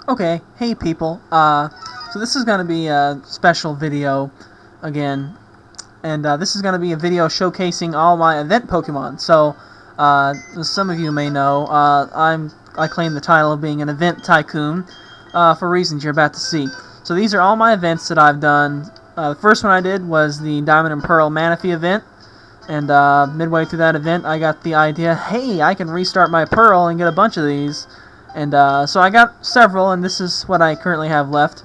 Okay, hey people. So this is going to be a special video again, and this is going to be a video showcasing all my event Pokemon. So, as some of you may know, I claim the title of being an event tycoon for reasons you're about to see. So these are all my events that I've done. The first one I did was the Diamond and Pearl Manaphy event, and midway through that event, I got the idea, hey, I can restart my Pearl and get a bunch of these. And so I got several, and this is what I currently have left.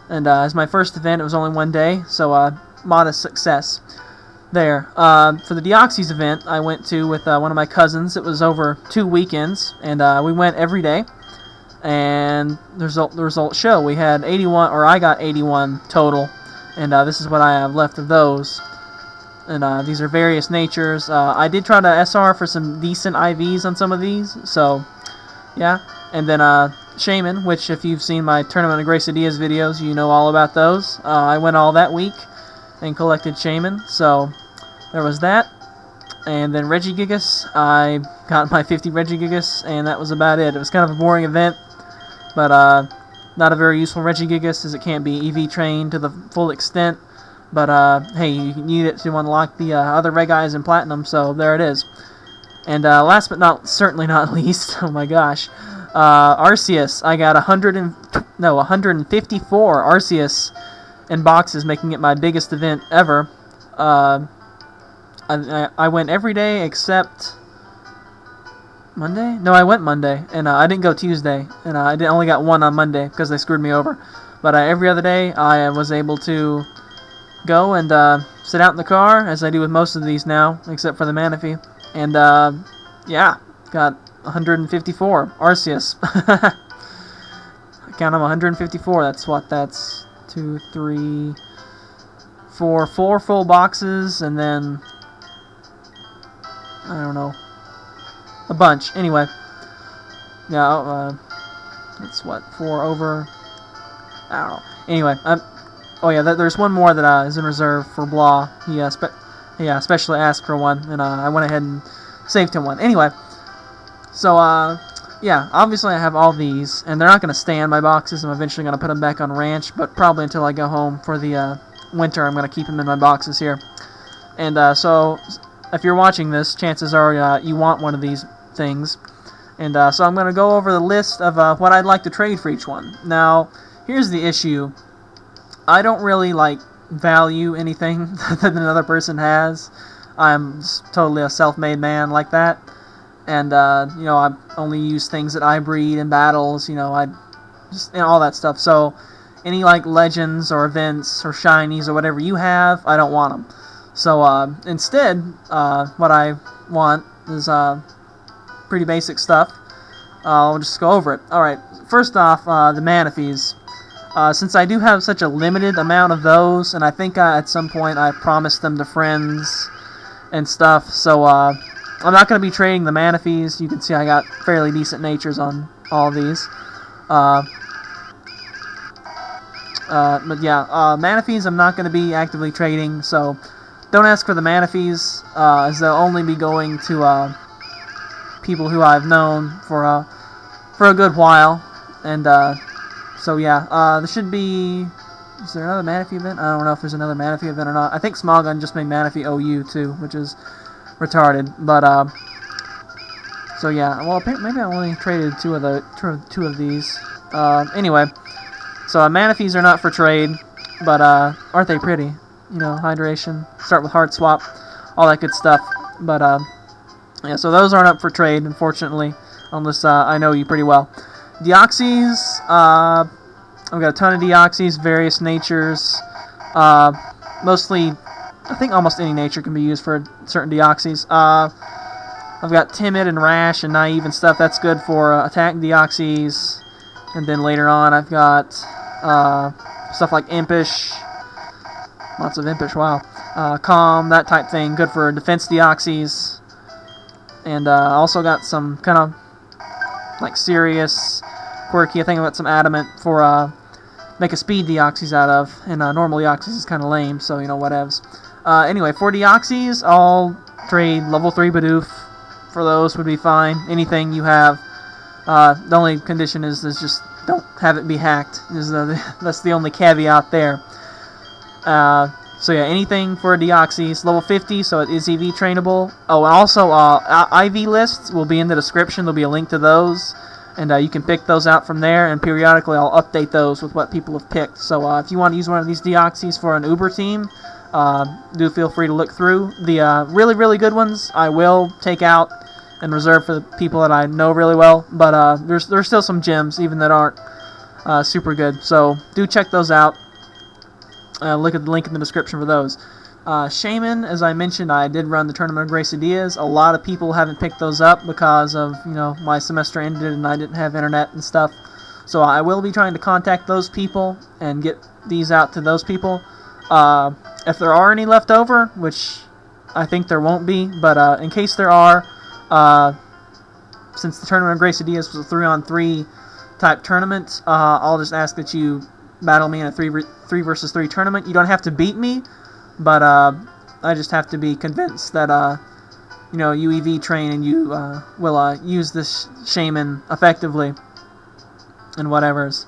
And as my first event, it was only one day, so modest success there. For the Deoxys event, I went to with one of my cousins. It was over 2 weekends, and we went every day. And the results show we had 81, or I got 81 total, and this is what I have left of those. And these are various natures. I did try to SR for some decent IVs on some of these, so yeah. And then Shaymin, which if you've seen my Tournament of Grace Ideas videos, you know all about those. I went all that week and collected Shaymin, so there was that. And then Regigigas, I got my 50 Regigigas, and that was about it. It was kind of a boring event, but not a very useful Regigigas, as it can't be EV trained to the full extent. But hey, you need it to unlock the other Regis and Platinum, so there it is. And last but certainly not least, oh my gosh, Arceus. I got 154 Arceus in boxes, making it my biggest event ever. I went every day except Monday? No, I went Monday, and I didn't go Tuesday, and I only got one on Monday because they screwed me over. But every other day, I was able to go and sit out in the car, as I do with most of these now, except for the Manaphy. And, yeah, got 154 Arceus. I count them 154. That's 2, 3, 4 full boxes, and then I don't know, a bunch. Anyway, yeah, that's 4 over. I don't know. Anyway, oh yeah, there's one more that is in reserve for Blah. He especially asked for one, and I went ahead and saved him one. Anyway, so yeah, obviously I have all these, and they're not going to stay in my boxes. I'm eventually going to put them back on Ranch, but probably until I go home for the winter, I'm going to keep them in my boxes here. And so if you're watching this, chances are you want one of these things. And so I'm going to go over the list of what I'd like to trade for each one. Now, here's the issue. I don't really value anything that another person has. I'm totally a self-made man like that, and you know, I only use things that I breed in battles. You know, all that stuff. So any legends or events or shinies or whatever you have, I don't want them. So instead, what I want is pretty basic stuff. I'll just go over it. All right. First off, the Manaphys. Since I do have such a limited amount of those, and I think at some point I promised them to friends and stuff, so I'm not going to be trading the Manaphys. You can see I got fairly decent natures on all these. But yeah, Manaphys I'm not going to be actively trading, so don't ask for the Manaphys, as they'll only be going to people who I've known for a good while, and so yeah, there should be. Is there another Manaphy event? I don't know if there's another Manaphy event or not. I think Smogon just made Manaphy OU too, which is retarded. But so yeah. Well, maybe I only traded two of these. Anyway, so Manaphys are not for trade, but aren't they pretty? You know, hydration. Start with heart swap, all that good stuff. But yeah, so those aren't up for trade, unfortunately, unless I know you pretty well. Deoxys, I've got a ton of Deoxys, various natures. Mostly, I think almost any nature can be used for certain Deoxys. I've got Timid and Rash and Naive and stuff. That's good for attack Deoxys. And then later on, I've got stuff like Impish. Lots of Impish, wow. Calm, that type thing. Good for defense Deoxys. And also got some kind of serious, quirky. I think I've got some Adamant for make a speed Deoxys out of, and normal Deoxys is kind of lame, so you know, whatevs. Anyway, for Deoxys, I'll trade level 3 Bidoof. For those would be fine. Anything you have The only condition is just don't have it be hacked. That's the only caveat there. So yeah, anything for Deoxys, level 50, so it is EV trainable. Oh, and also IV lists will be in the description. There'll be a link to those, and you can pick those out from there, and periodically I'll update those with what people have picked. So if you want to use one of these Deoxys for an Uber team, do feel free to look through. The really, really good ones I will take out and reserve for the people that I know really well, but there's still some gems even that aren't super good, so do check those out. Look at the link in the description for those. Shaymin, as I mentioned, I did run the Tournament of Regigigas. A lot of people haven't picked those up because of, my semester ended and I didn't have internet and stuff. So I will be trying to contact those people and get these out to those people. If there are any left over, which I think there won't be, but in case there are, since the Tournament of Regigigas was a 3-on-3 type tournament, I'll just ask that you battle me in a 3 versus 3 tournament. You don't have to beat me, but I just have to be convinced that you EV train and you will use this Shaymin effectively and whatever's.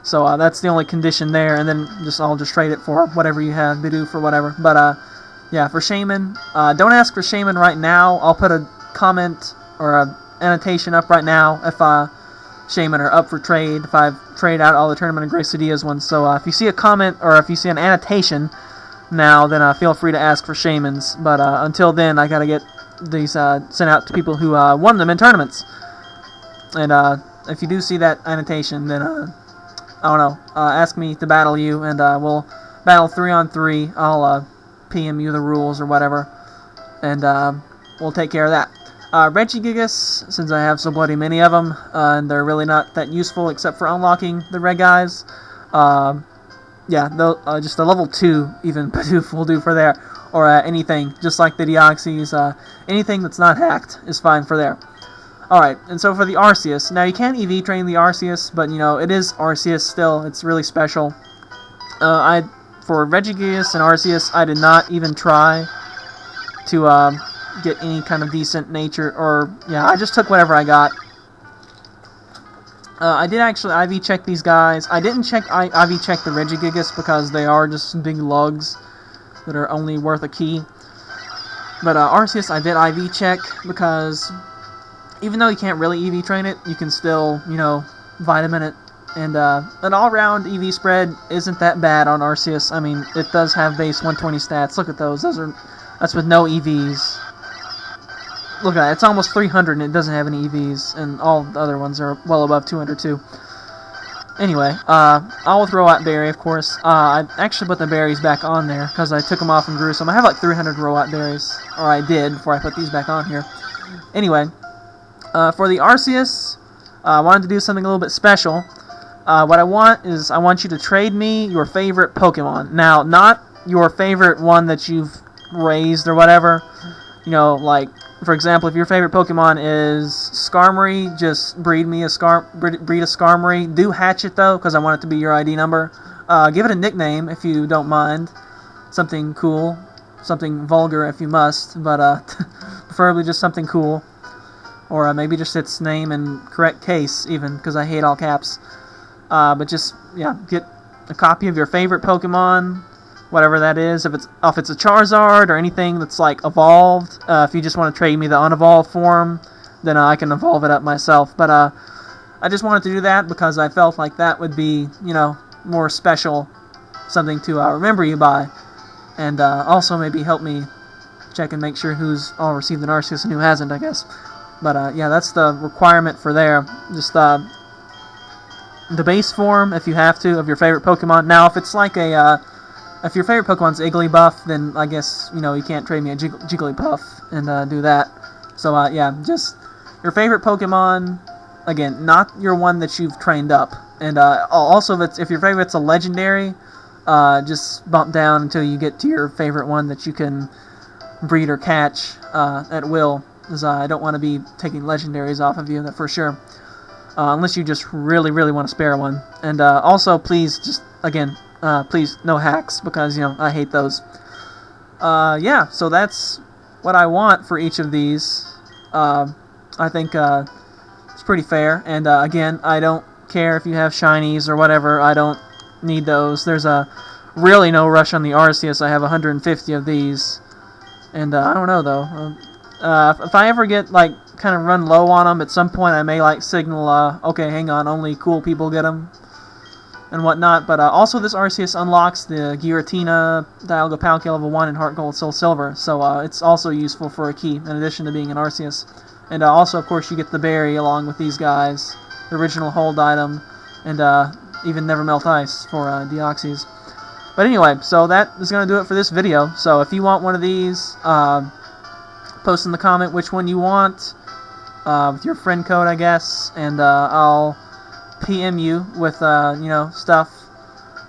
So that's the only condition there, and then I'll just trade it for whatever you have, Bidoof for whatever. But yeah, for Shaymin, don't ask for Shaymin right now. I'll put a comment or an annotation up right now if Shaymin are up for trade, if I've traded out all the Tournament of Regigigas ones. So if you see a comment or if you see an annotation now, then feel free to ask for Shaymins. But until then, I gotta get these sent out to people who won them in tournaments. And if you do see that annotation, then I don't know, ask me to battle you, and we'll battle 3-on-3. I'll PM you the rules or whatever, and we'll take care of that. Regigigas, since I have so bloody many of them, and they're really not that useful except for unlocking the red guys. Yeah, just a level 2 even Bidoof will do for there, or anything, just like the Deoxys. Anything that's not hacked is fine for there. Alright, and so for the Arceus, now you can EV train the Arceus, but it is Arceus still, it's really special. For Regigigas and Arceus, I did not even try to get any kind of decent nature, or yeah, I just took whatever I got. I did actually IV check these guys. I didn't IV check the Regigigas because they are just big lugs that are only worth a key. But Arceus I did IV check because even though you can't really EV train it, you can still, vitamin it. And an all-round EV spread isn't that bad on Arceus. I mean, it does have base 120 stats. Look at those. That's with no EVs. Look at that. It's almost 300 and it doesn't have any EVs. And all the other ones are well above 200 too. Anyway, I'll throw out Berry, of course. I actually put the berries back on there because I took them off and grew some. I have like 300 Roat berries. Or I did before I put these back on here. Anyway, for the Arceus, I wanted to do something a little bit special. What I want you to trade me your favorite Pokemon. Now, not your favorite one that you've raised or whatever. Like, for example, if your favorite Pokemon is Skarmory, just breed a Skarmory. Do hatch it, though, because I want it to be your ID number. Give it a nickname, if you don't mind. Something cool. Something vulgar, if you must. But preferably just something cool. Or maybe just its name in correct case, even, because I hate all caps. But just, yeah, get a copy of your favorite Pokemon, whatever that is. If it's a Charizard or anything that's, like, evolved, if you just want to trade me the unevolved form, then I can evolve it up myself. But I just wanted to do that because I felt like that would be, more special, something to remember you by. And also maybe help me check and make sure who's all received an Arceus and who hasn't, I guess. But yeah, that's the requirement for there. Just the base form, if you have to, of your favorite Pokemon. Now, if it's like if your favorite Pokemon's Igglybuff, then I guess, you can't trade me a Jigglypuff and do that. So, yeah, just your favorite Pokemon, again, not your one that you've trained up. And also, if your favorite's a legendary, just bump down until you get to your favorite one that you can breed or catch at will. Because I don't want to be taking legendaries off of you, that for sure. Unless you just really, really want to spare one. And also, please, just, again, please, no hacks, because, I hate those. Yeah, so that's what I want for each of these. I think it's pretty fair. And again, I don't care if you have shinies or whatever. I don't need those. There's really no rush on the Arceus. I have 150 of these. And I don't know, though. If I ever get, like, kind of run low on them, at some point I may, like, signal, okay, hang on, only cool people get them and whatnot. But also this Arceus unlocks the Giratina, Dialga Palkia level 1, and Heart Gold Soul Silver. So it's also useful for a key, in addition to being an Arceus. And also, of course, you get the berry along with these guys, the original hold item, and even Never Melt Ice for Deoxys. But anyway, so that is going to do it for this video. So if you want one of these, post in the comment which one you want, with your friend code, I guess, and I'll PM you with, you know, stuff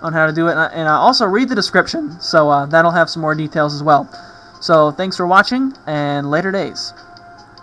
on how to do it. And also read the description, so that'll have some more details as well. So thanks for watching, and later days.